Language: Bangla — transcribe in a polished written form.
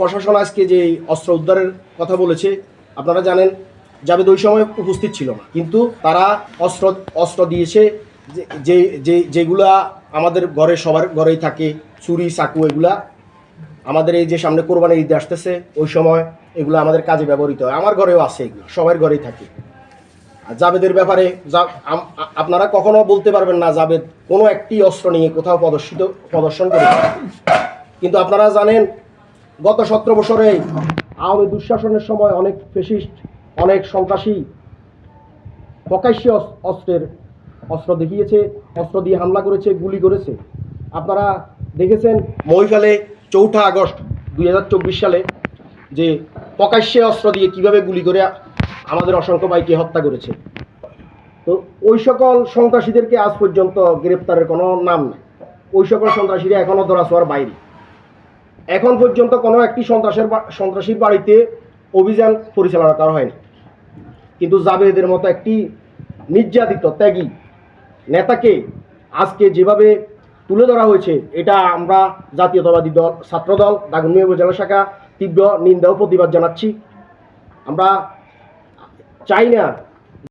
প্রশাসন আজকে যে অস্ত্র উদ্ধারের কথা বলেছে, আপনারা জানেন জাবেদ ওই সময় উপস্থিত ছিল না, কিন্তু তারা অস্ত্র দিয়েছে যেগুলা আমাদের ঘরে সবার ঘরেই থাকে, ছুরি চাকু এগুলা আমাদের এই যে সামনে কোরবানির ঈদ আসতেছে ওই সময় এগুলো আমাদের কাজে ব্যবহৃত হয়। আমার ঘরেও আছে, এগুলো সবার ঘরেই থাকে। আর জাবেদের ব্যাপারে আপনারা কখনো বলতে পারবেন না জাবেদ কোনো একটি অস্ত্র নিয়ে কোথাও প্রদর্শন করেছে। কিন্তু আপনারা জানেন গত 17 বছরে আওয়ামী দুঃশাসনের সময় অনেক ফ্যাসিস্ট, অনেক সন্ত্রাসী প্রকাশ্যে অস্ত্র দেখিয়েছে, অস্ত্র দিয়ে হামলা করেছে, গুলি করেছে। আপনারা দেখেছেন মহিফালে 4 আগস্ট 2024 সালে যে প্রকাশ্যে অস্ত্র দিয়ে কিভাবে গুলি করে আমাদের অসংখ্য ভাইকে হত্যা করেছে। তো ওই সকল সন্ত্রাসীদেরকে আজ পর্যন্ত গ্রেপ্তারের কোনো নাম নেই। ওই সকল সন্ত্রাসীরা এখনও ধরাছোঁয়ার বাইরে। এখন পর্যন্ত কোনো একটি সন্ত্রাসীর বাড়িতে অভিযান পরিচালনা করা হয়নি। কিন্তু জাবেদের মতো একটি নির্যাতিত ত্যাগী নেতাকে আজকে যেভাবে তুলে ধরা হয়েছে, এটা আমরা জাতীয়তাবাদী দল ছাত্রদল দাগনভূঞা উপজেলা শাখা তীব্র নিন্দা ও প্রতিবাদ জানাচ্ছি। আমরা চাই না